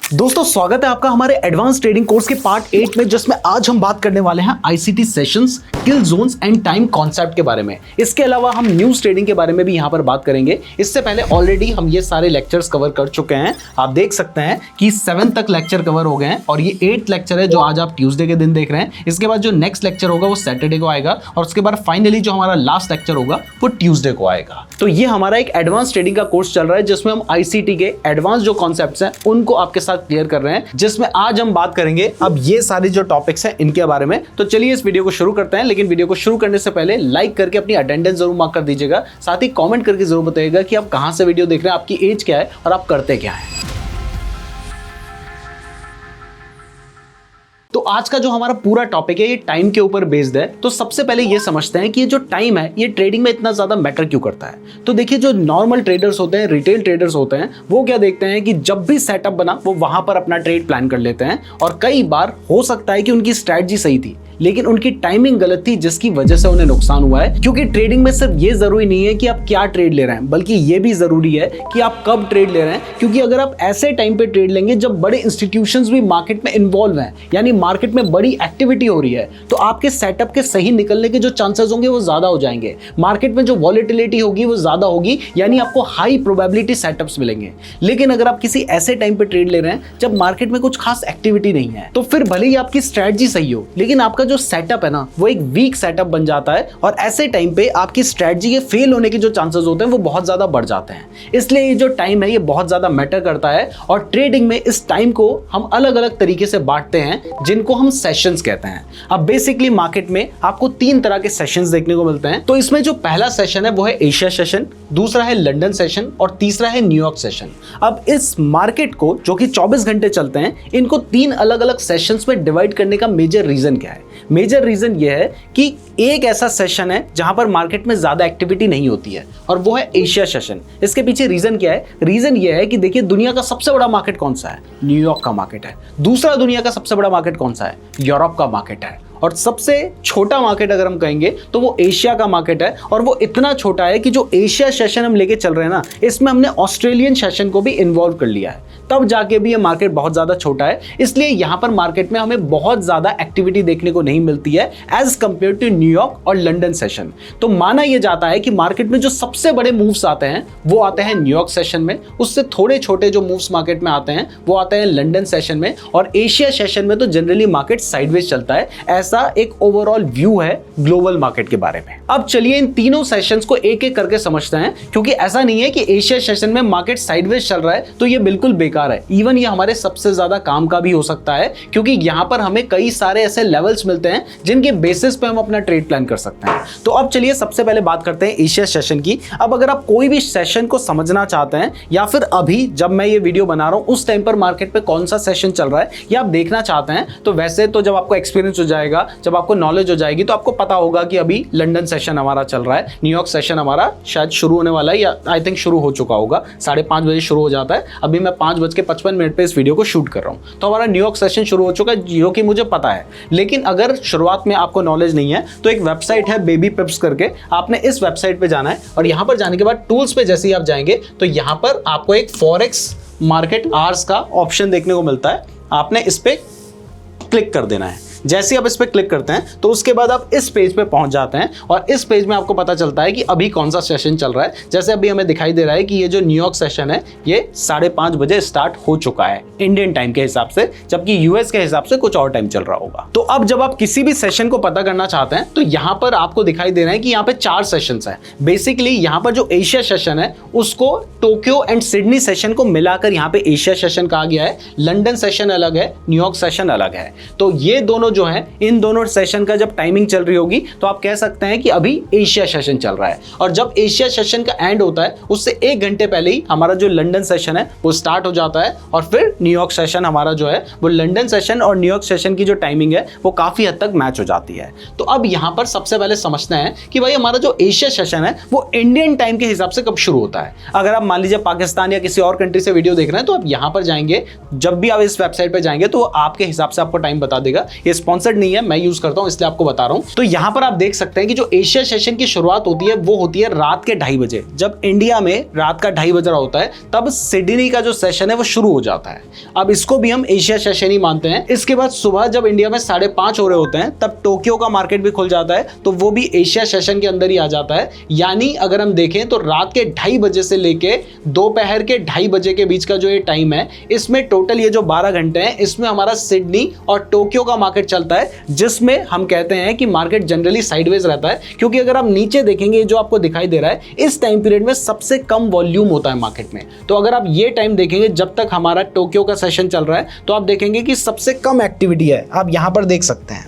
दोस्तों स्वागत है आपका हमारे एडवांस ट्रेडिंग कोर्स के पार्ट 8 में, जिसमें आज हम बात करने वाले हैं ICT sessions, kill zones and time concept के बारे में। इसके अलावा हम न्यूज ट्रेडिंग के बारे में भी यहां पर बात करेंगे। इससे पहले ऑलरेडी हम ये सारे लेक्चर्स कवर कर चुके हैं। आप देख सकते हैं कि 7 तक लेक्चर कवर हो गए हैं और ये 8th लेक्चर है जो आज आप ट्यूसडे के दिन देख रहे हैं। इसके बाद जो नेक्स्ट लेक्चर होगा वो सैटरडे को आएगा और उसके बाद फाइनली जो हमारा लास्ट लेक्चर होगा वो ट्यूसडे को आएगा। तो ये हमारा एक एडवांस ट्रेडिंग का कोर्स चल रहा है जिसमें हम आईसीटी के एडवांस जो कॉन्सेप्ट्स हैं उनको आपके साथ क्लियर कर रहे हैं, जिसमें आज हम बात करेंगे अब ये सारी जो टॉपिक्स हैं इनके बारे में। तो चलिए इस वीडियो को शुरू करते हैं, लेकिन वीडियो को शुरू करने से पहले लाइक करके अपनी अटेंडेंस जरूर मार्क कर दीजिएगा। साथ ही कमेंट करके जरूर बताइएगा कि आप कहां से वीडियो देख रहे हैं, आपकी एज क्या है और आप करते क्या हैं। तो आज का जो हमारा पूरा टॉपिक है ये टाइम के ऊपर बेस्ड है। तो सबसे पहले ये समझते हैं कि ये जो टाइम है ये ट्रेडिंग में इतना ज्यादा मैटर क्यों करता है। तो देखिए, जो नॉर्मल ट्रेडर्स होते हैं, रिटेल ट्रेडर्स होते हैं, वो क्या देखते हैं कि जब भी सेटअप बना वो वहां पर अपना ट्रेड प्लान कर लेते हैं और कई बार हो सकता है कि उनकी स्ट्रैटेजी सही थी लेकिन उनकी टाइमिंग गलत थी, जिसकी वजह से उन्हें नुकसान हुआ है। क्योंकि ट्रेडिंग में सिर्फ ये जरूरी नहीं है कि आप क्या ट्रेड ले रहे हैं, बल्कि ये भी जरूरी है कि आप कब ट्रेड ले रहे हैं। क्योंकि अगर आप ऐसे टाइम पे ट्रेड लेंगे जब बड़े इंस्टीट्यूशंस भी मार्केट में इन्वॉल्व हैं, यानी मार्केट में बड़ी एक्टिविटी हो रही है, तो आपके सेटअप के सही निकलने के जो चांसेस होंगे वो ज्यादा हो जाएंगे। मार्केट में जो वॉलेटिलिटी होगी वो ज्यादा होगी, यानी आपको हाई प्रोबेबिलिटी सेटअप्स मिलेंगे। लेकिन अगर आप किसी ऐसे टाइम पे ट्रेड ले रहे हैं जब मार्केट में कुछ खास एक्टिविटी नहीं है, तो फिर भले ही आपकी स्ट्रेटजी सही हो लेकिन आपका जो सेटअप है ना वो एक वीक सेटअप बन जाता है और ऐसे टाइम पे आपकी स्ट्रेटजी के फेल होने के जो चांसेस होते हैं वो बहुत ज्यादा बढ़ जाते हैं। इसलिए ये जो टाइम है ये बहुत ज्यादा मैटर करता है और ट्रेडिंग में इस टाइम को हम अलग अलग तरीके से बांटते हैं जिनको हम सेशंस कहते हैं। अब बेसिकली मार्केट में आपको 3 तरह के सेशंस देखने को मिलते हैं। तो इसमें जो पहला सेशन है वो है एशिया सेशन, दूसरा है लंदन सेशन और तीसरा है न्यूयॉर्क सेशन। अब इस मार्केट को जो कि 24 घंटे चलते हैं, इनको 3 अलग अलग सेशंस में डिवाइड करने का मेजर रीजन क्या है? मेजर रीजन यह है कि एक ऐसा सेशन है जहां पर मार्केट में ज्यादा एक्टिविटी नहीं होती है और वो है एशिया सेशन। इसके पीछे रीजन क्या है? रीजन यह है कि देखिए, दुनिया का सबसे बड़ा मार्केट कौन सा है? न्यूयॉर्क का मार्केट है। दूसरा दुनिया का सबसे बड़ा मार्केट कौन सा है? यूरोप का मार्केट है। और सबसे छोटा मार्केट अगर हम कहेंगे तो वो एशिया का मार्केट है। और वो इतना छोटा है कि जो एशिया सेशन हम लेके चल रहे हैं ना, इसमें हमने ऑस्ट्रेलियन सेशन को भी इन्वॉल्व कर लिया है, तब जाके भी ये मार्केट बहुत ज्यादा छोटा है। इसलिए यहां पर मार्केट में हमें बहुत ज्यादा एक्टिविटी देखने को नहीं मिलती है एज कंपेयर टू न्यूयॉर्क और लंदन सेशन। तो माना यह जाता है कि मार्केट में जो सबसे बड़े मूव्स आते हैं वो आते हैं न्यूयॉर्क सेशन में, उससे थोड़े छोटे जो मूव्स मार्केट में आते हैं वो आते हैं लंदन सेशन में, और एशिया सेशन में तो जनरली मार्केट साइडवेज चलता है। ऐसा एक ओवरऑल व्यू है ग्लोबल मार्केट के बारे में। अब चलिए इन तीनों सेशंस को एक एक करके समझते हैं, क्योंकि ऐसा नहीं है कि एशिया सेशन में मार्केट साइडवेज चल रहा है तो ये बिल्कुल बेकार है। इवन ये हमारे सबसे ज्यादा काम का भी हो सकता है, क्योंकि यहां पर हमें कई सारे ऐसे लेवल्स मिलते हैं जिनके बेसिस पे हम अपना ट्रेड प्लान कर सकते हैं। तो अब चलिए सबसे पहले बात करते हैं एशिया सेशन की। अब अगर आप कोई भी सेशन को समझना चाहते हैं या फिर अभी जब मैं ये वीडियो बना रहा हूं उस टाइम पर मार्केट पे कौन सा सेशन चल रहा है या आप देखना चाहते हैं, तो वैसे तो जब आपको एक्सपीरियंस हो जाएगा, जब आपको नॉलेज हो जाएगी, तो आपको पता होगा कि अभी लंदन सेशन हमारा चल रहा है, न्यूयॉर्क सेशन हमारा शायद शुरू होने वाला है या आई थिंक शुरू हो चुका होगा। 5:30 बजे शुरू हो जाता है। अभी मैं 5:55 पे इस वीडियो को शूट कर रहा हूं, तो हमारा न्यूयॉर्क सेशन शुरू हो चुका है, जो कि मुझे पता है। लेकिन अगर शुरुआत में आपको नॉलेज नहीं है तो एक वेबसाइट है बेबी पिप्स करके, आपने इस वेबसाइट पे जाना है और यहां पर जाने के बाद टूल्स पे जैसे ही आप जाएंगे तो यहां पर आपको एक फॉरेक्स मार्केट आवर्स का ऑप्शन देखने को मिलता है। आपने इस पे क्लिक कर देना है। जैसे आप इस पे क्लिक करते हैं तो उसके बाद आप इस पेज पे पहुंच जाते हैं और इस पेज में आपको पता चलता है कि अभी कौन सा सेशन चल रहा है। जैसे अभी हमें दिखाई दे रहा है कि ये जो न्यूयॉर्क सेशन है ये 5:30 बजे स्टार्ट हो चुका है इंडियन टाइम के हिसाब से, जबकि यूएस के हिसाब से कुछ और टाइम चल रहा होगा। तो अब जब आप किसी भी सेशन को पता करना चाहते हैं तो यहां पर आपको दिखाई दे रहा है कि यहाँ पे 4 सेशंस है। बेसिकली यहाँ पर जो एशिया सेशन है उसको टोक्यो एंड सिडनी सेशन को मिलाकर यहाँ पे एशिया सेशन कहा गया है। लंदन सेशन अलग है, न्यूयॉर्क सेशन अलग है। तो ये दोनों जो है, इन दोनों सेशन का जब टाइमिंग चल रही होगी तो आप कह सकते हैं कि अभी एशिया सेशन चल रहा है। और जब एशिया सेशन का एंड होता है उससे 1 घंटे पहले ही हमारा जो लंदन सेशन है वो स्टार्ट हो जाता है और फिर न्यूयॉर्क सेशन हमारा जो है वो लंदन सेशन और न्यूयॉर्क सेशन की जो टाइमिंग है वो काफी हद तक मैच हो जाती है। तो अब यहां पर सबसे पहले समझते हैं कि भाई हमारा जो एशिया सेशन है वो इंडियन टाइम के हिसाब से कब शुरू होता है। अगर आप मान लीजिए पाकिस्तान या किसी और कंट्री से वीडियो देख रहे हैं तो आप यहां पर जाएंगे, जब भी आप इस वेबसाइट पर जाएंगे तो आपके हिसाब से आपको टाइम बता देगा। ये स्पॉन्सर्ड नहीं है, मैं यूज करता हूं इसलिए आपको बता रहा हूं। तो यहां पर आप देख सकते हैं कि जो एशिया सेशन की शुरुआत होती है वो होती है रात के 2:30 बजे। जब इंडिया में रात का 2:30 बज रहा होता है तब सिडनी का जो सेशन है वो शुरू हो जाता है। अब इसको भी हम एशिया सेशन ही मानते हैं। इसके बाद सुबह जब इंडिया में 5:30 हो रहे होते हैं तब टोक्यो का मार्केट भी खुल जाता है, तो वो भी एशिया सेशन के अंदर ही आ जाता है। यानी अगर हम देखें तो रात के 2:30 बजे से लेके दोपहर के 2:30 बजे के बीच का जो ये टाइम है, इसमें टोटल ये जो 12 घंटे हैं इसमें हमारा सिडनी और टोक्यो का मार्केट चलता है, जिसमें हम कहते हैं कि मार्केट जनरली साइडवेज रहता है। क्योंकि अगर आप नीचे देखेंगे जो आपको दिखाई दे रहा है, इस टाइम पीरियड में सबसे कम वॉल्यूम होता है मार्केट में। तो अगर आप ये टाइम देखेंगे जब तक हमारा टोक्यो का सेशन चल रहा है, तो आप देखेंगे कि सबसे कम एक्टिविटी है। आप यहां पर देख सकते हैं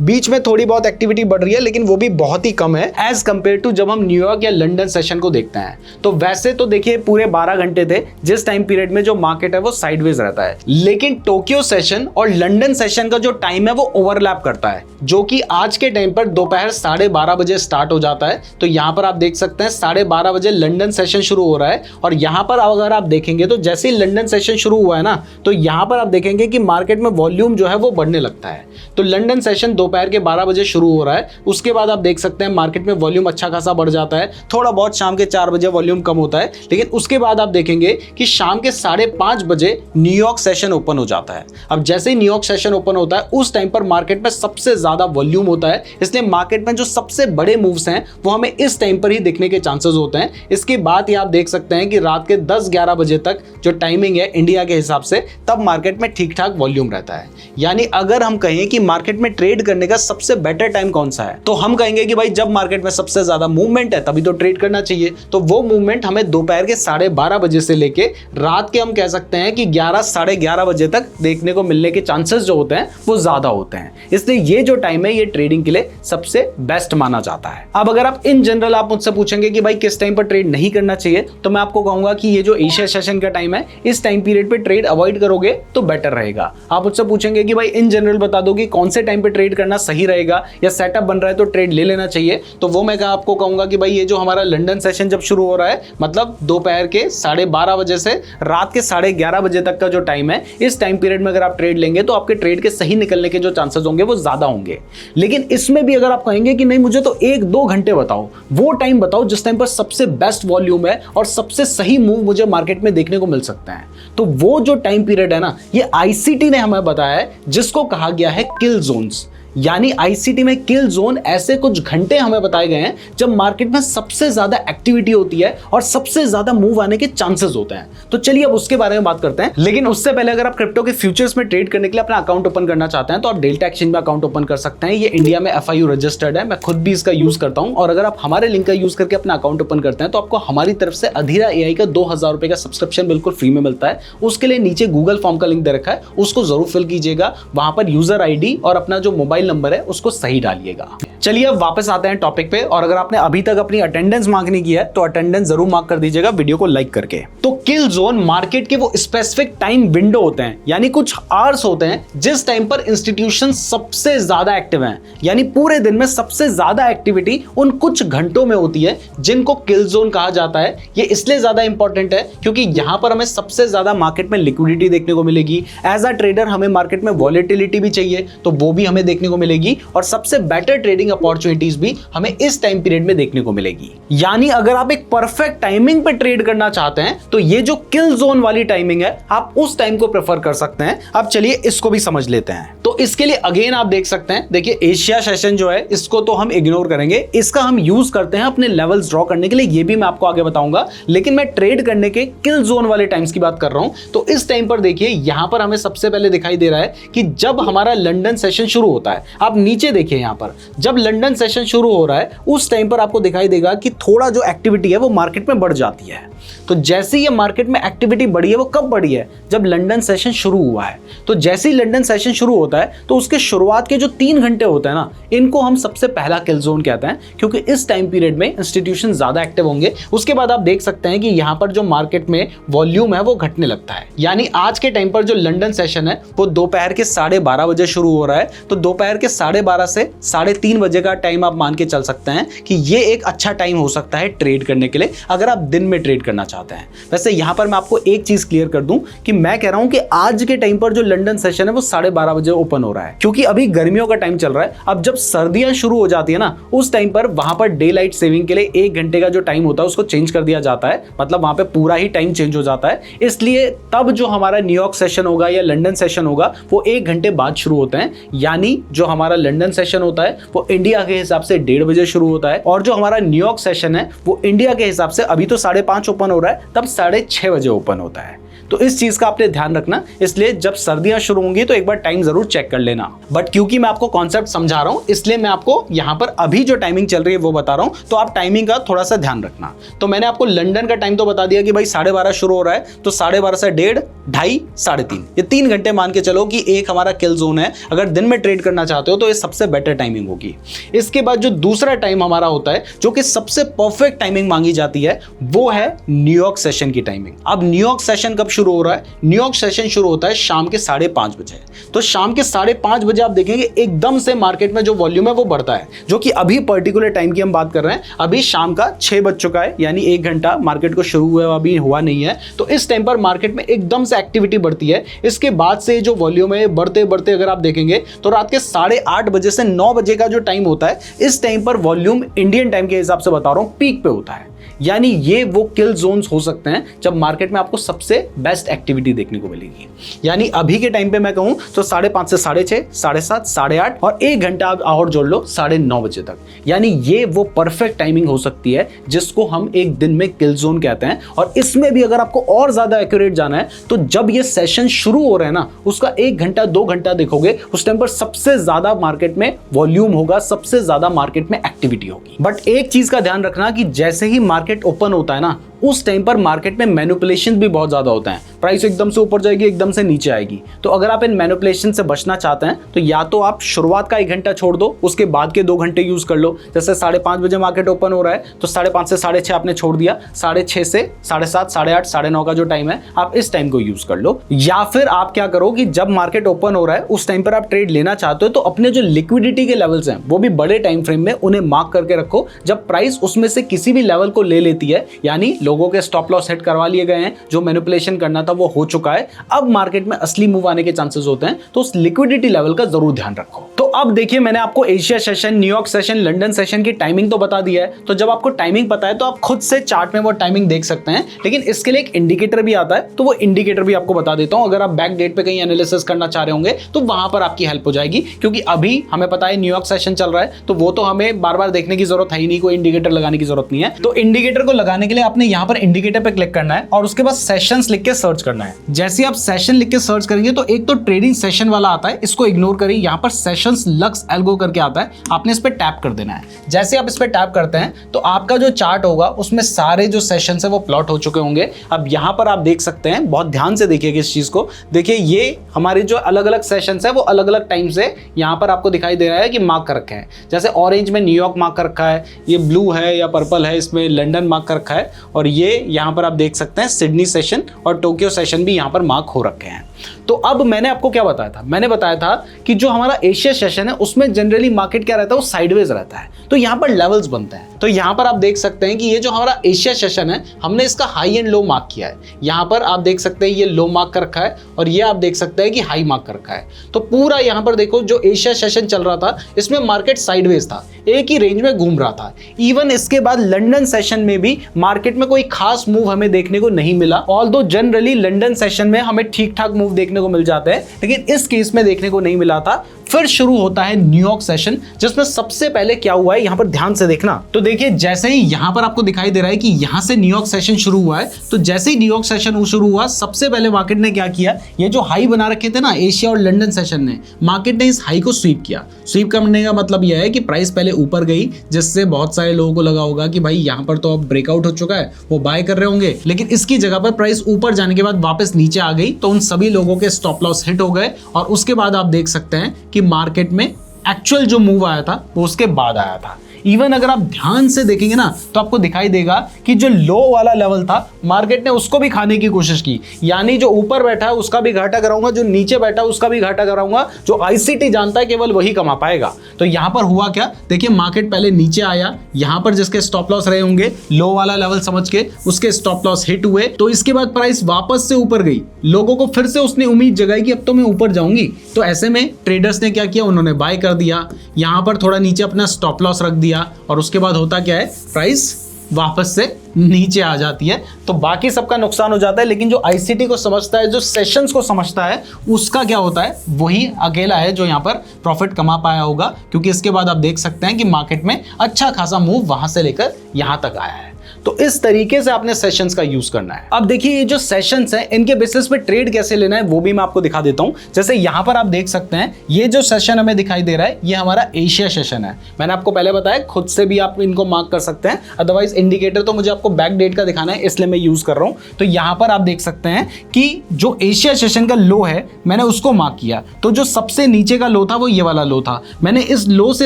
बीच में थोड़ी बहुत एक्टिविटी बढ़ रही है, लेकिन वो भी बहुत ही कम है एज कंपेयर टू जब हम न्यूयॉर्क या लंदन सेशन को देखते हैं। तो वैसे तो देखिए पूरे 12 घंटे थे जिस टाइम पीरियड में जो मार्केट है वो साइडवेज रहता है, लेकिन टोक्यो सेशन और लंदन सेशन का जो टाइम है वो ओवरलैप करता है, जो कि आज के टाइम पर दोपहर 12:30 बजे स्टार्ट हो जाता है। तो यहाँ पर आप देख सकते हैं 12:30 बजे लंदन सेशन शुरू हो रहा है, और यहाँ पर अगर आप देखेंगे तो जैसे ही लंदन सेशन शुरू हुआ है ना, तो यहाँ पर आप देखेंगे कि मार्केट में वॉल्यूम जो है वो बढ़ने लगता है। तो लंदन सेशन दोपहर के 12 बजे शुरू हो रहा है, उसके बाद आप देख सकते हैं मार्केट में वॉल्यूम अच्छा खासा बढ़ जाता है। थोड़ा बहुत शाम के 4 बजे वॉल्यूम कम होता है, लेकिन उसके बाद आप देखेंगे कि शाम के 5:30 बजे न्यूयॉर्क सेशन ओपन हो जाता है। अब जैसे ही न्यूयॉर्क सेशन ओपन होता है उस टाइम पर मार्केट में सबसे ज्यादा वॉल्यूम होता है, इसलिए मार्केट में जो सबसे बड़े मूव्स हैं वो हमें इस टाइम पर ही देखने के चांसेस होते हैं। इसके बाद ही आप देख सकते हैं कि रात के 10-11 बजे तक जो टाइमिंग है इंडिया के हिसाब से, तब मार्केट में ठीक ठाक वॉल्यूम रहता है। यानी अगर हम कहें कि मार्केट में ट्रेड करने का सबसे बेटर टाइम कौन सा है, तो हम कहेंगे कि भाई जब मार्केट में सबसे ज्यादा मूवमेंट है तभी तो ट्रेड करना चाहिए। तो वो मूवमेंट हमें दोपहर के 12:30 बजे से लेके रात के हम कह सकते हैं कि 11-11:30 बजे तक देखने को मिलने के चांसेस जो होते हैं वो ज्यादा होते हैं। इसलिए ये जो टाइम है ये ट्रेडिंग के लिए सबसे बेस्ट माना जाता है। अब अगर आप इन जनरल आप मुझसे पूछेंगे कि भाई किस टाइम पर ट्रेड नहीं करना चाहिए, तो मैं आपको कहूंगा कि ये जो एशिया सेशन का टाइम है, इस टाइम पीरियड पे ट्रेड अवॉइड करोगे तो बेटर रहेगा। आप मुझसे पूछेंगे कि भाई इन जनरल बता दो कि कौन से टाइम पे ट्रेड करना सही रहेगा या सेटअप बन रहा है तो ट्रेड ले लेना चाहिए, तो वो मैं आपको कहूंगा कि भाई ये जो हमारा लंदन सेशन जब शुरू हो रहा है, मतलब दोपहर के 12:30 बजे से रात के 11:30 बजे तक का जो टाइम है, इस टाइम पीरियड में अगर आप ट्रेड लेंगे तो आपके ट्रेड के सही निकलने के जो चांसेस होंगे वो ज्यादा होंगे। लेकिन इसमें भी अगर आप कहेंगे कि नहीं मुझे तो 1-2 घंटे बताओ, वो टाइम बताओ जिस टाइम पर सबसे बेस्ट वॉल्यूम है और सबसे सही मूव मुझे मार्केट में देखने को मिल सकता है, तो वो जो टाइम पीरियड है ना, ये आईसीटी ने हमें बताया है, जिसको कहा गया है किल जोन्स। यानी आईसीटी में किल जोन ऐसे कुछ घंटे हमें बताए गए हैं जब मार्केट में सबसे ज्यादा एक्टिविटी होती है और सबसे ज्यादा मूव आने के चांसेस होते हैं। तो चलिए अब उसके बारे में बात करते हैं। लेकिन उससे पहले अगर आप क्रिप्टो के फ्यूचर्स में ट्रेड करने के लिए अपना अकाउंट ओपन करना चाहते हैं तो आप डेल्टा एक्सचेंज में अकाउंट ओपन कर सकते हैं। ये इंडिया में FIU रजिस्टर्ड है, मैं खुद भी इसका यूज करता हूं। और अगर आप हमारे लिंक का यूज करके अपना अकाउंट ओपन करते हैं तो आपको हमारी तरफ से अधीरा AI का 2000 रुपए का सब्सक्रिप्शन बिल्कुल फ्री में मिलता है। उसके लिए नीचे गूगल फॉर्म का लिंक दे रखा है, उसको जरूर फिल कीजिएगा। वहां पर यूजर ID और अपना जो मोबाइल नंबर है उसको सही डालिएगा। चलिए अब वापस आते हैं टॉपिक पे, और अगर आपने अभी तक अपनी अटेंडेंस मार्क नहीं की है तो अटेंडेंस जरूर मार्क कर दीजिएगा वीडियो को लाइक करके। तो किल जोन मार्केट के वो स्पेसिफिक टाइम विंडो होते हैं, यानी कुछ आवर्स होते हैं जिस टाइम पर इंस्टीट्यूशन सबसे ज्यादा एक्टिव हैं। यानी पूरे दिन में सबसे ज्यादा एक्टिविटी उन कुछ घंटों में होती है, जिनको किल जोन कहा जाता है। ये इसलिए ज्यादा इंपॉर्टेंट है क्योंकि यहां पर हमें सबसे ज्यादा मार्केट में लिक्विडिटी देखने को मिलेगी। एज अ ट्रेडर हमें मार्केट में वॉलेटिलिटी भी चाहिए, तो वो भी हमें देखने को मिलेगी, और सबसे बेटर ट्रेडिंग अपॉर्चुनिटीज भी हमें इस टाइम पीरियड में देखने को मिलेगी। यानी अगर आप एक परफेक्ट टाइमिंग पे ट्रेड करना चाहते हैं तो ये जो किल जोन वाली टाइमिंग है, आप उस टाइम को प्रेफर कर सकते हैं। अब चलिए इसको भी समझ लेते हैं। तो इसके लिए अगेन आप देख सकते हैं, देखिए एशिया सेशन जो है इसको तो हम इग्नोर करेंगे, इसका हम यूज करते हैं अपने लेवल्स ड्रॉ करने के लिए, ये भी मैं आपको आगे बताऊंगा। लेकिन मैं ट्रेड करने के किल जोन वाले टाइम्स की बात कर रहा हूं। तो इस टाइम पर देखिए यहां पर हमें सबसे पहले दिखाई दे रहा है कि जब हमारा लंदन सेशन शुरू होता है, आप नीचे देखिए यहां पर जब लंदन सेशन शुरू हो रहा है उस टाइम पर आपको दिखाई देगा कि थोड़ा जो एक्टिविटी है वो मार्केट में बढ़ जाती है। तो जैसे ही ये मार्केट में एक्टिविटी बढ़ी है, वो कब बढ़ी है? जब लंदन सेशन शुरू हुआ है। तो जैसे ही लंदन सेशन शुरू होता है तो उसके शुरुआत के जो 3 घंटे होते हैं ना, इनको हम सबसे पहला किल जोन कहते हैं, क्योंकि इस टाइम पीरियड में इंस्टीट्यूशन ज्यादा एक्टिव होंगे। उसके बाद आप देख सकते हैं कि यहाँ पर जो मार्केट में वॉल्यूम है वो घटने लगता है। यानी आज के टाइम पर जो लंदन सेशन है वो दोपहर के 12:30 बजे शुरू हो रहा है। तो दोपहर के 12:30 से 3:30 बजे का टाइम आप मान के चल सकते हैं कि ये एक अच्छा टाइम हो सकता है ट्रेड करने के लिए, अगर आप दिन में ट्रेड करना चाहते हैं। वैसे यहाँ पर मैं आपको एक चीज क्लियर कर दूं कि मैं कह रहा हूं कि आज के टाइम पर जो लंदन सेशन है वो 12:30 बजे ओपन हो रहा है, क्योंकि अभी गर्मियों का टाइम चल रहा है। अब जब सर्दियां शुरू हो जाती है ना, उस टाइम पर वहां पर डे लाइट सेविंग के लिए 1 घंटे का जो टाइम होता है उसको चेंज कर दिया जाता है, मतलब वहां पे पूरा ही टाइम चेंज हो जाता है। इसलिए तब जो हमारा न्यूयॉर्क सेशन होगा या लंदन सेशन होगा वो 1 घंटे बाद शुरू होते हैं, यानी जो हमारा लंदन सेशन होता है वो इंडिया के हिसाब से 1:30 बजे शुरू होता है, और जो हमारा न्यूयॉर्क सेशन है वो इंडिया के हिसाब से अभी तो 5:30 ओपन हो रहा है, तब 6:30 बजे ओपन होता है। तो इस चीज का आपने ध्यान रखना, इसलिए जब सर्दियां शुरू होंगी तो एक बार टाइम जरूर चेक कर लेना। बट क्योंकि मैं आपको कॉन्सेप्ट समझा रहा हूं, इसलिए मैं आपको यहां पर अभी जो टाइमिंग चल रही है वो बता रहा हूं, तो आप टाइमिंग का थोड़ा सा ध्यान रखना। तो मैंने आपको लंदन का टाइम तो बता दिया कि भाई 12:30 शुरू हो रहा है, तो 12:30 से 1:30, 2:30, 3:30, ये 3 घंटे मान के चलो कि एक हमारा किल जोन है। अगर दिन में ट्रेड करना चाहते हो तो ये सबसे बेटर टाइमिंग होगी। इसके बाद जो दूसरा टाइम हमारा होता है, जो कि सबसे परफेक्ट टाइमिंग मांगी जाती है, वो है न्यूयॉर्क सेशन की टाइमिंग। अब न्यूयॉर्क सेशन कब शुरू हो रहा है? न्यूयॉर्क सेशन शुरू होता है शाम के 5:30 बजे। तो शाम के 5:30 बजे आप देखेंगे एकदम से मार्केट में जो वॉल्यूम है वो बढ़ता है, जो कि अभी पर्टिकुलर टाइम की हम बात कर रहे हैं। अभी शाम का 6 बज चुका है, यानी 1 घंटा मार्केट को शुरू हुआ अभी हुआ नहीं है। तो इस टाइम पर मार्केट में एकदम से एक्टिविटी बढ़ती है। इसके बाद से जो वॉल्यूम है बढ़ते बढ़ते अगर आप देखेंगे तो रात के 8:30 बजे से 9 बजे का जो टाइम होता है, इस टाइम पर वॉल्यूम इंडियन टाइम के हिसाब से बता रहा हूं पीक पे होता है। यानी ये वो किल जोन्स हो सकते हैं जब मार्केट में आपको सबसे बेस्ट एक्टिविटी देखने को मिलेगी। यानी अभी के टाइम पे मैं कहूं तो 5:30 से 6:30, 7:30, 8:30 और 1 घंटा आप और जोड़ लो 9:30 बजे तक। यानी ये वो परफेक्ट टाइमिंग हो सकती है जिसको हम एक दिन में किल जोन कहते हैं। और इसमें भी अगर आपको और ज्यादा एक्यूरेट जाना है तो जब ये सेशन शुरू हो रहा है ना, उसका 1 घंटा 2 घंटा देखोगे, उस टाइम पर सबसे ज्यादा मार्केट में वॉल्यूम होगा, सबसे ज्यादा मार्केट में एक्टिविटी होगी। बट एक चीज का ध्यान रखना कि जैसे ही मार्केट ओपन होता है ना, उस टाइम पर मार्केट में मैनिपुलेशन भी बहुत ज्यादा होता है। प्राइस एकदम से ऊपर जाएगी, एकदम से नीचे आएगी। तो अगर आप इन मैनिपुलेशन से बचना चाहते हैं तो या तो आप शुरुआत का 1 घंटा छोड़ दो, उसके बाद के 2 घंटे यूज कर लो। जैसे 5:30 बजे मार्केट ओपन हो रहा है तो 5:30 से 6:30 आपने छोड़ दिया, 6:30 से 7:30, 8:30, 9:30 का जो टाइम है आप इस टाइम को यूज कर लो। या फिर आप क्या करो कि जब मार्केट ओपन हो रहा है उस टाइम पर आप ट्रेड लेना चाहते हो तो अपने जो लिक्विडिटी के लेवल्स हैं वो भी बड़े टाइम फ्रेम में उन्हें मार्क करके रखो। जब प्राइस उसमें से किसी भी लेवल को ले लेती है, यानी लोगों के स्टॉप लॉस सेट करवा लिए गए हैं, जो मैनिपुलेशन करना था वो हो चुका है, अब मार्केट में असली मूव आने के चांसेस होते हैं, तो उस लिक्विडिटी लेवल का जरूर ध्यान रखो। तो अब देखिए, मैंने आपको Asia session, New York session, London session की टाइमिंग तो बता दिया है। तो जब आपको टाइमिंग पता है तो आप खुद से चार्ट में वो टाइमिंग देख सकते हैं, लेकिन इसके लिए एक इंडिकेटर भी आता है, तो वो इंडिकेटर भी आपको बता देता हूं। अगर आप बैक डेट पे कहीं एनालिसिस करना चाह रहे होंगे तो वहां पर आपकी हेल्प हो जाएगी, क्योंकि अभी हमें पता है न्यूयॉर्क सेशन चल रहा है, तो वो तो हमें बार बार देखने की जरूरत है ही नहीं, कोई इंडिकेटर लगाने की जरूरत नहीं है। तो इंडिकेटर को लगाने के लिए आपने यहां पर इंडिकेटर पे क्लिक करना है और उसके बाद सेशंस लिख के सर्च करना है। जैसे आप सेशन लिख के सर्च करेंगे तो एक तो ट्रेडिंग सेशन वाला आता है, इसको इग्नोर करिए। यहां पर सेशंस लक्स एल्गो करके आता है, आपने इस पे टैप कर देना है। जैसे आप इस पे टैप करते हैं तो आपका जो चार्ट होगा उसमें सारे जो सेशंस है वो प्लॉट हो चुके होंगे। अब यहां पर आप देख सकते हैं, बहुत ध्यान से देखिएगा इस चीज को। देखिए, ये हमारे जो अलग अलग सेशंस है वो अलग अलग टाइम से यहां पर आपको दिखाई दे रहा है कि मार्क कर रखे हैं। जैसे ऑरेंज में न्यूयॉर्क मार्क कर रखा है, ये ब्लू है या पर्पल है इसमें लंदन मार्क कर रखा है, और ये यहां पर आप देख सकते हैं सिडनी सेशन और टोक्यो सेशन भी यहां पर मार्क हो रखे हैं। तो अब मैंने आपको क्या बताया था? मैंने बताया था कि जो हमारा एशिया सेशन है उसमें जनरली मार्केट क्या रहता है, वो साइडवेज रहता है, तो यहां पर लेवल्स बनते हैं। तो यहां पर आप देख सकते हैं कि ये जो हमारा एशिया सेशन है, हमने इसका हाई एंड लो मार्क किया है। यहां पर आप देख सकते हैं ये लो मार्क कर रखा है और ये आप देख सकते हैं कि हाई मार्क कर रखा है। तो पूरा यहां पर देखो, जो एशिया सेशन चल रहा था इसमें मार्केट साइडवेज था, एक ही रेंज में घूम रहा था। इवन इसके बाद लंदन सेशन में भी मार्केट में कोई खास मूव हमें देखने को नहीं मिला, ऑल्दो जनरली लंदन सेशन में हमें ठीक ठाक मूव देखने को मिल जाते हैं, लेकिन इस केस में देखने को नहीं मिला था। फिर शुरू होता है न्यूयॉर्क सेशन, जिसमें सबसे पहले क्या हुआ है यहां पर ध्यान से देखना। तो देखिए, जैसे ही यहां पर आपको दिखाई दे रहा है कि यहां से न्यूयॉर्क सेशन शुरू हुआ है, तो जैसे ही न्यूयॉर्क सेशन शुरू हुआ, सबसे पहले मार्केट ने क्या किया, ये जो हाई बना रखे थे ना एशिया और लंदन सेशन ने, मार्केट ने इस हाई को स्वीप किया। स्वीप करने का मतलब यह है कि प्राइस पहले ऊपर गई, जिससे बहुत सारे लोगों को लगा होगा कि भाई यहां पर तो अब ब्रेकआउट हो चुका है, वो बाय कर रहे होंगे, लेकिन इसकी जगह पर प्राइस ऊपर जाने के बाद वापस नीचे आ गई, तो उन सभी लोगों के स्टॉप लॉस हिट हो गए। और उसके बाद आप देख सकते हैं कि मार्केट में एक्चुअल जो मूव आया था वो उसके बाद आया था। इवन अगर आप ध्यान से देखेंगे ना तो आपको दिखाई देगा कि जो लो वाला लेवल था मार्केट ने उसको भी खाने की कोशिश की, यानी जो ऊपर बैठा है उसका भी घाटा कराऊंगा, जो नीचे बैठा है उसका भी घाटा कराऊंगा। जो आईसीटी जानता है केवल वही कमा पाएगा। तो यहां पर हुआ क्या, देखिए मार्केट पहले नीचे आया, यहां पर जिसके स्टॉप लॉस रहे होंगे लो वाला लेवल समझ के उसके स्टॉप लॉस हिट हुए, तो इसके बाद प्राइस वापस से ऊपर गई, लोगों को फिर से उसने उम्मीद जगाई कि अब तो मैं ऊपर जाऊंगी। तो ऐसे में ट्रेडर्स ने क्या किया, उन्होंने बाय कर दिया, यहां पर थोड़ा नीचे अपना स्टॉप लॉस रख दिया और उसके बाद होता क्या है, प्राइस वापस से नीचे आ जाती है। तो बाकी सबका नुकसान हो जाता है, लेकिन जो आईसीटी को समझता है, जो सेशंस को समझता है, उसका क्या होता है, वही अकेला है जो यहाँ पर प्रॉफिट कमा पाया होगा। क्योंकि इसके बाद आप देख सकते हैं कि मार्केट में अच्छा खासा मूव वहां से लेकर यहां तक आया है। तो इस तरीके से आपने सेशंस का यूज करना है। अब देखिए ये जो सेशंस हैं इनके बेसिस पे ट्रेड कैसे लेना है वो भी मैं आपको दिखा देता हूं। जैसे यहां पर आप देख सकते हैं ये जो सेशन हमें दिखाई दे रहा है ये हमारा एशिया सेशन है। मैंने आपको पहले बताया खुद से भी आप इनको मार्क कर सकते हैं, अदरवाइज इंडिकेटर तो मुझे आपको बैक डेट का दिखाना है इसलिए मैं यूज कर रहा हूं। तो यहां पर आप देख सकते हैं कि जो एशिया सेशन का लो है मैंने उसको मार्क किया, तो जो सबसे नीचे का लो था वो ये वाला लो था, मैंने इस लो से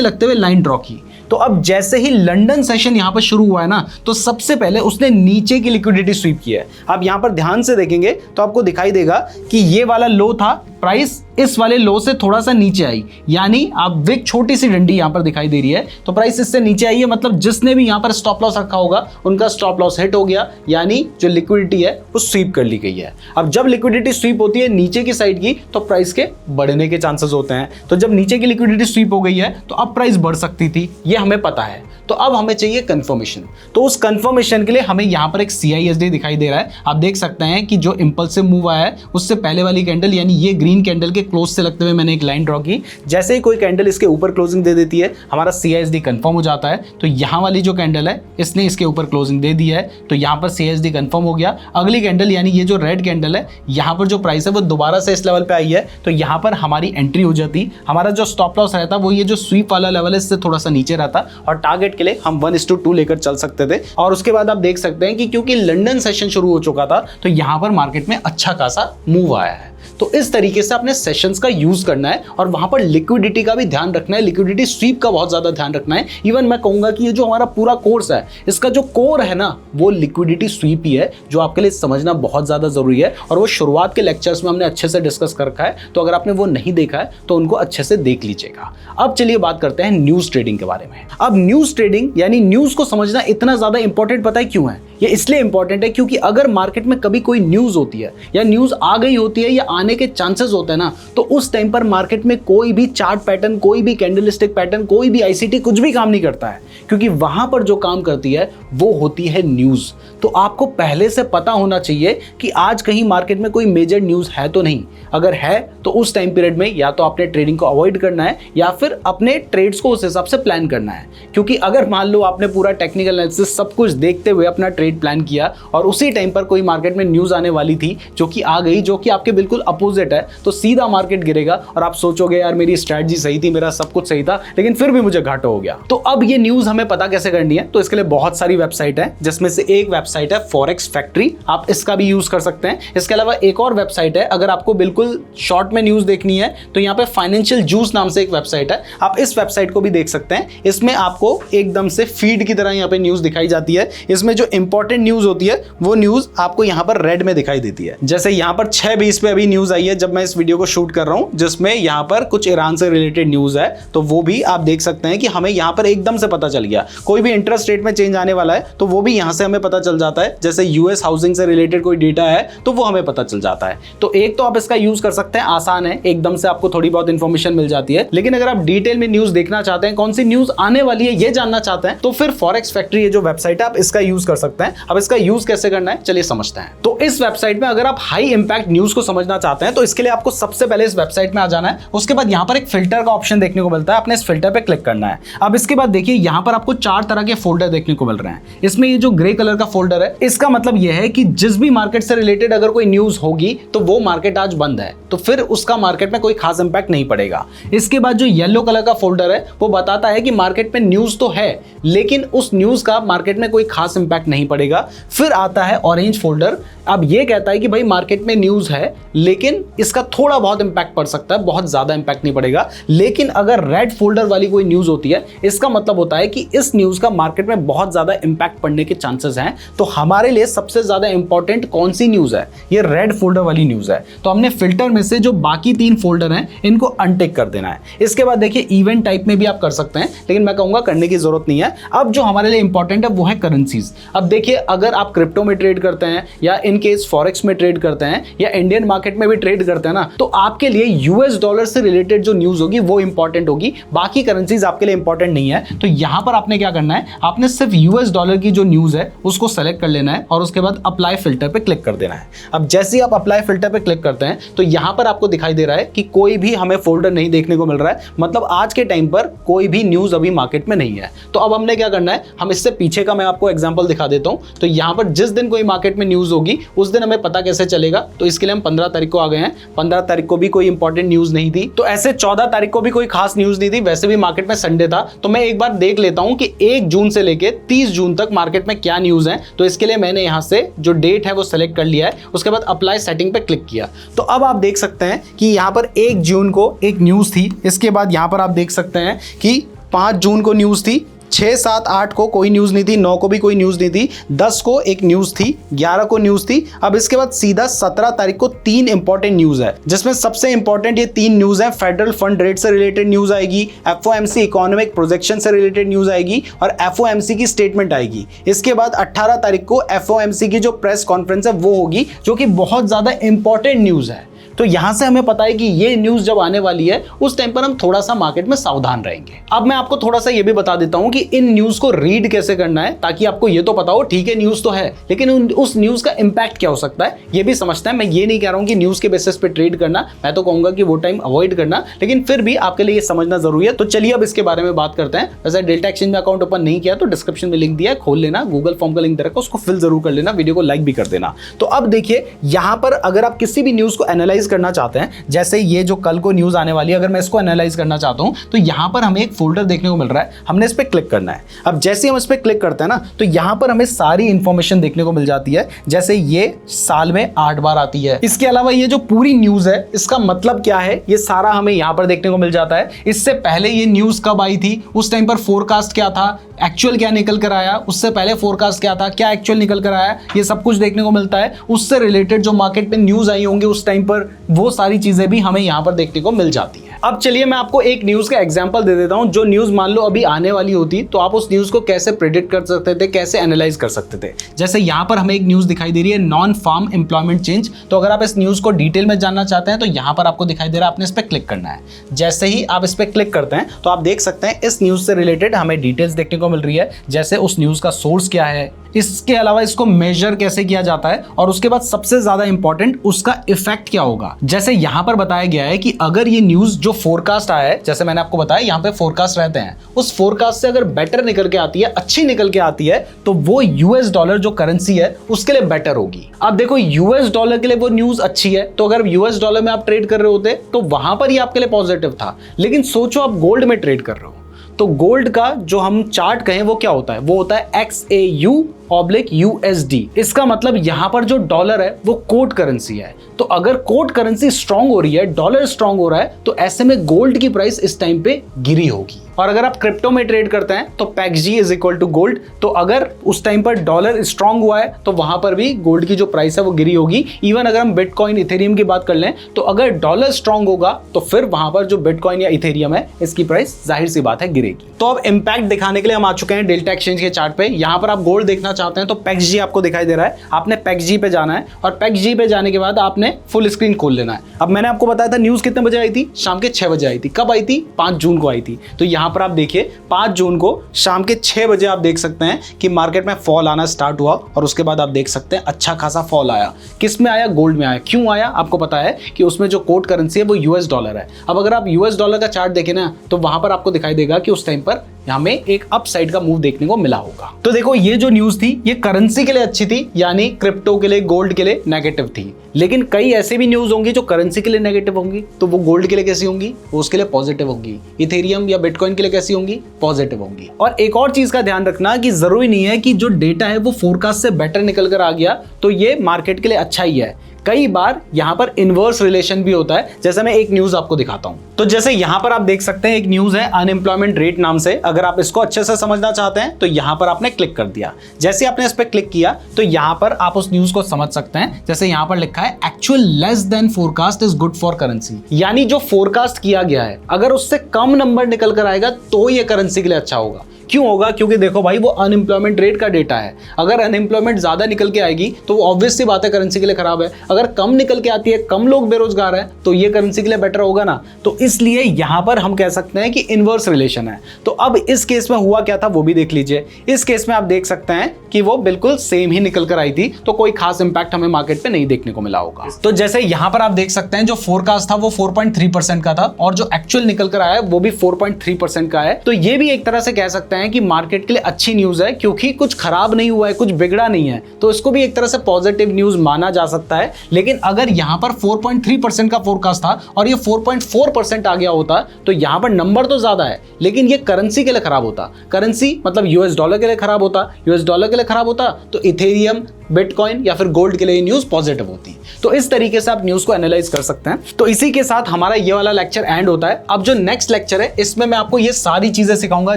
लगते हुए लाइन ड्रॉ की। तो अब जैसे ही लंदन सेशन यहां पर शुरू हुआ है ना, तो सबसे पहले उसने नीचे की लिक्विडिटी स्वीप किया है। आप यहां पर ध्यान से देखेंगे तो आपको दिखाई देगा कि ये वाला लो था, प्राइस इस वाले लो से थोड़ा सा नीचे आई, यानी आप एक छोटी सी डंडी यहां पर दिखाई दे रही है, तो प्राइस इससे नीचे आई है, मतलब जिसने भी यहां पर स्टॉप लॉस रखा होगा उनका स्टॉप लॉस हिट हो गया, यानी जो लिक्विडिटी है वो स्वीप कर ली गई है। अब जब लिक्विडिटी स्वीप होती है नीचे की साइड की तो प्राइस के बढ़ने के चांसेस होते हैं। तो जब नीचे की लिक्विडिटी स्वीप हो गई है तो अब प्राइस बढ़ सकती थी, ये हमें पता है। तो अब हमें चाहिए कंफर्मेशन, तो उस कंफर्मेशन के लिए हमें यहां पर एक CISD दिखाई दे रहा है। आप देख सकते हैं कि जो इंपल्सिव मूव आया है उससे पहले वाली कैंडल यानी ये ग्रीन कैंडल के क्लोज से लगते हुए मैंने एक लाइन ड्रॉ की। जैसे ही कोई कैंडल इसके ऊपर क्लोजिंग दे देती है हमारा CISD कंफर्म हो जाता है। तो यहां वाली जो कैंडल है इसने इसके ऊपर क्लोजिंग दे दी है, तो यहां पर CISD कंफर्म हो गया। अगली कैंडल यानी ये जो रेड कैंडल है यहां पर जो प्राइस है वो दोबारा से इस लेवल पे आई है, तो यहां पर हमारी एंट्री हो जाती। हमारा जो स्टॉप लॉस रहता वो ये जो स्वीप वाला लेवल है इससे थोड़ा सा नीचे रहता और टारगेट के लिए हम 1:2 लेकर चल सकते थे। और उसके बाद आप देख सकते हैं कि क्योंकि लंदन सेशन शुरू हो चुका था तो यहां पर मार्केट में अच्छा खासा मूव आया है। तो इस तरीके से अपने सेशंस का यूज करना है और वहां पर लिक्विडिटी का भी ध्यान रखना है, लिक्विडिटी स्वीप का बहुत ज्यादा ध्यान रखना है। इवन मैं कहूंगा कि ये जो हमारा पूरा कोर्स है इसका जो कोर है ना वो लिक्विडिटी स्वीप ही है, जो आपके लिए समझना बहुत ज्यादा जरूरी है। और वो शुरुआत के लेक्चर्स में हमने अच्छे से डिस्कस कर रखा है, तो अगर आपने वो नहीं देखा है तो उनको अच्छे से देख लीजिएगा। अब चलिए बात करते हैं न्यूज ट्रेडिंग के बारे में। अब न्यूज ट्रेडिंग यानी न्यूज को समझना इतना ज्यादा इंपॉर्टेंट पता है क्यों है? ये इसलिए इंपॉर्टेंट है क्योंकि अगर मार्केट में कभी कोई न्यूज होती है या न्यूज आ गई होती है या आने के चांसेस होते हैं ना, तो उस टाइम पर मार्केट में कोई भी चार्ट पैटर्न, कोई भी कैंडलस्टिक पैटर्न, कोई भी आईसीटी कुछ भी काम नहीं करता है, क्योंकि वहां पर जो काम करती है वो होती है न्यूज। तो आपको पहले से पता होना चाहिए कि आज कहीं मार्केट में कोई मेजर न्यूज है तो नहीं। अगर है तो उस टाइम पीरियड में या तो आपने ट्रेडिंग को अवॉइड करना है या फिर अपने ट्रेड्स को उस हिसाब से प्लान करना है। क्योंकि अगर मान लो आपने पूरा टेक्निकल एनालिसिस सब कुछ देखते हुए अपना ट्रेड प्लान किया और उसी टाइम पर कोई मार्केट में न्यूज आने वाली थी जो कि आ गई, जो कि आपके बिल्कुल अपोजिट है, तो सीधा मार्केट गिरेगा और आप सोचोगे यार मेरी स्ट्रैटेजी सही थी, मेरा सब कुछ सही था, लेकिन फिर भी मुझे घाटा हो गया। तो अब ये न्यूज हमें पता कैसे करनी है? तो इसके लिए बहुत सारी वेबसाइट है, जिसमें से एक वेबसाइट है फॉरेक्स फैक्ट्री, आप इसका भी यूज कर सकते हैं। इसके अलावा एक और वेबसाइट है, अगर आपको बिल्कुल शॉर्ट में न्यूज देखनी है तो यहाँ पे फाइनेंशियल जूस नाम से एक वेबसाइट है, आप इस वेबसाइट को भी देख सकते हैं। इसमें आपको एकदम से फीड की तरह यहाँ पे न्यूज दिखाई जाती है। इसमें जो इंपॉर्टेंट न्यूज होती है वो न्यूज आपको यहाँ पर रेड में दिखाई देती है। जैसे यहाँ पर 6:20 पे अभी न्यूज आई है जब मैं इस वीडियो को शूट कर रहा हूँ, जिसमें यहाँ पर कुछ ईरान से रिलेटेड न्यूज है, तो वो भी आप देख सकते हैं कि हमें यहाँ पर एकदम से पता चल गया। कोई भी इंटरेस्ट रेट में चेंज आने वाला है तो वो भी यहाँ से हमें पता चल जाता है। जैसे यूएस हाउसिंग से रिलेटेड कोई डेटा है तो वो हमें पता चल जाता है। तो एक तो आप इसका यूज कर सकते हैं, आसान है, एकदम से आपको थोड़ी बहुत इंफॉर्मेशन मिल जाती है। लेकिन अगर आप डिटेल में न्यूज देखना चाहते हैं, कौन सी न्यूज आने वाली है ये जानना चाहते हैं, तो फिर फॉरेक्स फैक्ट्री ये जो वेबसाइट है आप इसका यूज कर सकते हैं। अब इसका यूज कैसे करना है चलिए समझते हैं। तो इस वेबसाइट में अगर आप हाई इंपैक्ट न्यूज को समझना चाहते हैं तो इसके लिए आपको सबसे पहले इस वेबसाइट में आ जाना है। उसके बाद यहाँ पर एक फिल्टर का ऑप्शन देखने को मिलता है, आपने इस फिल्टर पे क्लिक करना है। अब इसके बाद देखिए यहाँ पर आपको 4 तरह के फोल्डर देखने को मिल रहे हैं। इसमें ये जो ग्रे कलर का फोल्डर है, इसका मतलब यह है कि जिस भी मार्केट से रिलेटेड अगर कोई न्यूज होगी तो वो मार्केट आज बंद है, तो फिर उसका मार्केट में कोई खास इंपैक्ट नहीं पड़ेगा। इसके बाद जो येलो कलर का फोल्डर है वो बताता है कि मार्केट में न्यूज तो है लेकिन उस न्यूज का मार्केट में कोई खास इंपैक्ट नहीं पड़ेगा। फिर आता है ऑरेंज फोल्डर, अब ये कहता है कि भाई मार्केट में न्यूज है लेकिन इसका थोड़ा बहुत इंपैक्ट पड़ सकता है, बहुत ज्यादा इंपैक्ट नहीं पड़ेगा। लेकिन अगर रेड फोल्डर वाली कोई न्यूज होती है, इसका मतलब होता है कि इस न्यूज का मार्केट में बहुत ज्यादा इंपैक्ट पड़ने के चांसेस हैं। तो हमारे लिए सबसे ज्यादा इंपॉर्टेंट कौन सी न्यूज है? ये रेड फोल्डर वाली न्यूज है। तो हमने फिल्टर में से जो बाकी 3 फोल्डर हैं इनको अनटिक कर देना है। इसके बाद देखिए इवेंट टाइप में भी आप कर सकते हैं, लेकिन मैं कहूंगा करने की जरूरत नहीं है। अब जो हमारे लिए इंपॉर्टेंट है वो है करेंसीज। अब देखिए अगर आप क्रिप्टो में ट्रेड करते हैं या इन केस फॉरेक्स में ट्रेड करते हैं या इंडियन मार्केट में भी ट्रेड करते हैं ना, तो आपके लिए यूएस डॉलर से रिलेटेड जो न्यूज होगी वो इंपॉर्टेंट होगी, बाकी करेंसीज आपके लिए इंपॉर्टेंट नहीं है। तो यहां पर आपने क्या करना है, आपने सिर्फ यूएस डॉलर की जो न्यूज है उसको सेलेक्ट कर लेना है और उसके बाद अप्लाई फिल्टर पे क्लिक कर देना है। अब जैसे ही आप अप्लाई फिल्टर पे क्लिक करते हैं तो यहां पर आपको दिखाई दे रहा है कि कोई भी हमें फोल्डर नहीं देखने को मिल रहा है, मतलब आज के टाइम पर कोई भी न्यूज अभी मार्केट में नहीं है। तो अब हमने क्या करना है, हम इससे पीछे का मैं आपको एग्जांपल दिखा देता हूं। तो यहां पर जिस दिन कोई मार्केट में न्यूज होगी उस दिन हमें पता कैसे चलेगा, तो इसके लिए हम 15 तारीख को आ गए हैं। 15 तारीख को भी कोई इंपॉर्टेंट न्यूज नहीं थी, तो ऐसे 14 तारीख को भी कोई खास न्यूज नहीं थी, वैसे भी मार्केट में संडे था। तो मैं एक बार देख लेता हूं कि 1 जून से लेके 30 जून तक मार्केट में क्या न्यूज है। तो इसके लिए मैंने यहां से जो डेट है वो सेलेक्ट कर लिया है, उसके बाद अप्लाई सेटिंग पे क्लिक किया। तो अब आप देख सकते हैं कि यहां पर 1 जून को एक न्यूज थी, इसके बाद यहां पर आप देख सकते हैं कि 5 जून को न्यूज थी, 6, 7, 8 को कोई न्यूज नहीं थी, 9 को भी कोई न्यूज नहीं थी, 10 को एक न्यूज थी, 11 को न्यूज थी। अब इसके बाद सीधा 17 तारीख को 3 इंपॉर्टेंट न्यूज है, जिसमें सबसे इंपॉर्टेंट ये 3 न्यूज है। फेडरल फंड रेट से रिलेटेड न्यूज आएगी, एफओएमसी इकोनॉमिक प्रोजेक्शन से रिलेटेड न्यूज आएगी और एफओएमसी की स्टेटमेंट आएगी। इसके बाद 18 तारीख को एफओएमसी की जो प्रेस कॉन्फ्रेंस है वो होगी, जो कि बहुत ज्यादा इंपॉर्टेंट न्यूज है। तो यहां से हमें पता है कि ये न्यूज जब आने वाली है उस टाइम पर हम थोड़ा सा मार्केट में सावधान रहेंगे। अब मैं आपको थोड़ा सा ये भी बता देता हूं कि इन न्यूज को रीड कैसे करना है, ताकि आपको ये तो पता हो ठीक है न्यूज तो है, लेकिन उस न्यूज का इंपैक्ट क्या हो सकता है ये भी समझता है। मैं ये नहीं कह रहा हूं कि न्यूज के बेसिस पे ट्रेड करना, मैं तो कहूंगा कि वो टाइम अवॉइड करना, लेकिन फिर भी आपके लिए ये समझना जरूरी है। तो चलिए अब इसके बारे में बात करते हैं। वैसे डेल्टा एक्सचेंज में अकाउंट ओपन नहीं किया तो डिस्क्रिप्शन में लिंक दिया है, खोल लेना, गूगल फॉर्म का लिंक दे रखा है, उसको फिल जरूर कर लेना, वीडियो को लाइक भी कर देना। तो अब देखिए यहां पर अगर आप किसी भी न्यूज को एनालाइज करना चाहते हैं, जैसे ये जो कल को न्यूज आने वाली है, अगर मैं इसको एनालाइज करना चाहता हूं तो यहां पर हमें एक फोल्डर देखने को मिल रहा है, हमने इस पे क्लिक करना है। अब जैसे हम इस पे क्लिक करते हैं ना, तो यहां पर हमें सारी इंफॉर्मेशन देखने को मिल जाती है। जैसे ये साल में 8 बार आती है, इसके अलावा ये जो पूरी न्यूज है इसका मतलब क्या है ये सारा हमें यहां पर देखने को मिल जाता है। इससे पहले ये न्यूज कब आई थी, उस टाइम पर फोरकास्ट क्या था, एक्चुअल क्या निकल कर आया, उससे पहले फोरकास्ट क्या था, क्या एक्चुअल निकल कर आया, ये सब कुछ देखने को मिलता है। उससे रिलेटेड जो मार्केट में न्यूज आई होंगी उस टाइम पर, वो सारी चीजें भी हमें यहां पर देखने को मिल जाती है। अब चलिए मैं आपको एक न्यूज का एग्जांपल दे देता हूं। जो न्यूज मान लो अभी आने वाली होती तो आप उस न्यूज को कैसे प्रेडिक्ट कर सकते थे, कैसे एनालाइज कर सकते थे। जैसे यहां पर हमें एक न्यूज दिखाई दे रही है, नॉन फार्म एम्प्लॉयमेंट चेंज। तो अगर आप इस न्यूज को डिटेल में जानना चाहते हैं तो यहां पर आपको दिखाई दे रहा है, आपने इस पर क्लिक करना है। जैसे ही आप इस पर क्लिक करते हैं तो आप देख सकते हैं इस न्यूज से रिलेटेड हमें डिटेल्स देखने को मिल रही है, जैसे उस न्यूज का सोर्स क्या है, इसके अलावा इसको मेजर कैसे किया जाता है, और उसके बाद सबसे ज्यादा इंपॉर्टेंट उसका इफेक्ट क्या होगा। जैसे यहां पर बताया गया है कि अगर ये न्यूज जो फोरकास्ट आया है, जैसे मैंने आपको बताया यहां पे फोरकास्ट रहते हैं, उस फोरकास्ट से अगर बेटर निकल के आती है, अच्छी निकल के आती है, तो वो यूएस डॉलर जो करेंसी है उसके लिए बेटर होगी। अब देखो यूएस डॉलर के लिए वो न्यूज अच्छी है, तो अगर यूएस डॉलर में आप ट्रेड कर रहे होते तो वहां पर ही आपके लिए पॉजिटिव था। लेकिन सोचो आप गोल्ड में ट्रेड कर रहे हो, तो गोल्ड का जो हम चार्ट कहें वो क्या होता है, वो होता है XAU/USD। इसका मतलब यहां पर जो डॉलर है वो कोड करेंसी है। तो अगर कोड करेंसी स्ट्रांग हो रही है, डॉलर स्ट्रांग हो रहा है, तो ऐसे में गोल्ड की प्राइस इस टाइम पे गिरी होगी। और अगर आप क्रिप्टो में ट्रेड करते हैं तो PEXG is equal to gold. तो अगर उस टाइम पर डॉलर स्ट्रांग हुआ है तो वहां पर भी गोल्ड की जो प्राइस है वो गिरी होगी। इवन अगर हम बिटकॉइन इथेरियम की बात कर लें तो अगर डॉलर स्ट्रांग होगा तो फिर वहां पर जो बिटकॉइन या इथेरियम है इसकी प्राइस जाहिर सी बात है गिरेगी। तो अब इंपैक्ट दिखाने के लिए हम आ चुके हैं डेल्टा एक्सचेंज के चार्ट पे। यहां पर आप गोल्ड देखना चाहते हैं तो PEXG आपको दिखाई दे रहा है, आपने PEXG पे जाना है और PEXG पे जाने के बाद आपने फुल स्क्रीन खोल लेना है। अब मैंने आपको बताया था न्यूज कितने बजे आई थी, शाम के 6 बजे आई थी। कब आई थी, 5 जून को आई थी। तो यहां पर आप देखिए 5 जून को शाम के 6 बजे आप देख सकते हैं कि मार्केट में फॉल आना स्टार्ट हुआ और उसके बाद आप देख सकते हैं अच्छा खासा फॉल आया। किस में आया, गोल्ड में आया। क्यों आया, आपको पता है कि उसमें जो कोड करेंसी है वो यूएस डॉलर है। अब अगर आप यूएस डॉलर का चार्ट देखें ना तो वहां पर आपको दिखाई देगा कि उस टाइम पर हमें एक अप साइड का मूव देखने को मिला होगा। तो देखो ये जो न्यूज थी ये करेंसी के लिए अच्छी थी, यानी क्रिप्टो के लिए, गोल्ड के लिए नेगेटिव थी। लेकिन कई ऐसे भी न्यूज होंगी जो करेंसी के लिए नेगेटिव होंगी, तो वो गोल्ड के लिए कैसी होंगी, वो उसके लिए पॉजिटिव होंगी। इथेरियम या बिटकॉइन के लिए कैसी होंगी, पॉजिटिव होंगी। और एक और चीज का ध्यान रखना कि जरूरी नहीं है कि जो डेटा है वो फोरकास्ट से बेटर निकल कर आ गया तो ये मार्केट के लिए अच्छा ही है। कई बार यहाँ पर इनवर्स रिलेशन भी होता है। जैसे मैं एक न्यूज आपको दिखाता हूँ। तो जैसे यहाँ पर आप देख सकते हैं एक न्यूज है अनएम्प्लॉयमेंट रेट नाम से। अगर आप इसको अच्छे से समझना चाहते हैं तो यहाँ पर आपने क्लिक कर दिया। जैसे आपने इस पर क्लिक किया तो यहाँ पर आप उस न्यूज को समझ सकते हैं। जैसे यहाँ पर लिखा है actual less than forecast is good for currency, यानी जो फोरकास्ट किया गया है अगर उससे कम नंबर निकल कर आएगा तो ये करेंसी के लिए अच्छा होगा। क्यों होगा? क्योंकि देखो भाई वो अनएम्प्लॉयमेंट रेट का डेटा है। अगर अनएम्प्लॉयमेंट ज्यादा निकल के आएगी तो वो ऑब्वियस सी बात है करेंसी के लिए खराब है। अगर कम निकल के आती है, कम लोग बेरोजगार है, तो ये करेंसी के लिए बेटर होगा ना। तो इसलिए यहां पर हम कह सकते हैं कि इनवर्स रिलेशन है। तो अब इस केस में हुआ क्या था वो भी देख लीजिए। इस केस में आप देख सकते हैं कि वो बिल्कुल सेम ही निकल कर आई थी, तो कोई खास इंपैक्ट हमें मार्केट पे नहीं देखने को मिला होगा। तो जैसे यहां पर आप देख सकते हैं जो फोरकास्ट था वो 4.3% का था और जो एक्चुअल निकल कर आया वो भी 4.3% का है। तो ये भी एक तरह से कह सकते हैं कि मार्केट के लिए अच्छी न्यूज है, क्योंकि कुछ खराब नहीं हुआ है, कुछ बिगड़ा नहीं है, तो इसको भी एक तरह से पॉजिटिव न्यूज माना जा सकता है। लेकिन अगर यहां पर 4.3% का फोरकास्ट था और ये 4.4% आ गया होता तो यहां पर नंबर तो ज्यादा है लेकिन ये करेंसी के लिए खराब होता। करेंसी मतलब यूएस डॉलर के लिए खराब होता। यूएस डॉलर के लिए खराब होता तो इथेरियम, बिटकॉइन या फिर गोल्ड के लिए न्यूज पॉजिटिव होती। तो इस तरीके से आप न्यूज को एनालाइज कर सकते हैं। तो इसी के साथ हमारा ये वाला लेक्चर एंड होता है। अब जो नेक्स्ट लेक्चर है इसमें मैं आपको ये सारी चीजें सिखाऊंगा,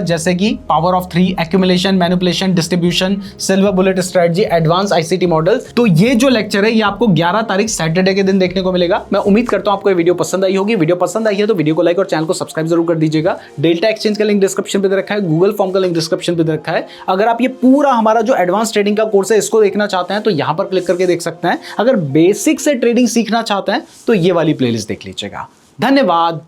जैसे कि power of 3, accumulation, manipulation, distribution, silver bullet strategy, advance ICT models. तो ये जो लेक्चर है ये आपको 11 तारीख सैटरडे के दिन देखने को मिलेगा। मैं उम्मीद करता हूं आपको ये वीडियो पसंद आई होगी। वीडियो पसंद आई है तो वीडियो को लाइक और चैनल को सब्सक्राइब जरूर कर दीजिएगा। डेल्टा एक्सचेंज का लिंक डिस्क्रिप्शन पे दे रखा है, गूगल फॉर्म का लिंक डिस्क्रिप्शन पे दे रखा है। अगर आप ये पूरा हमारा जो एडवांस ट्रेडिंग का कोर्स है इसको देखना चाहते हैं तो यहां पर क्लिक करके देख सकते हैं। अगर बेसिक से ट्रेडिंग सीखना चाहते हैं तो ये वाली प्लेलिस्ट देख लीजिएगा। धन्यवाद।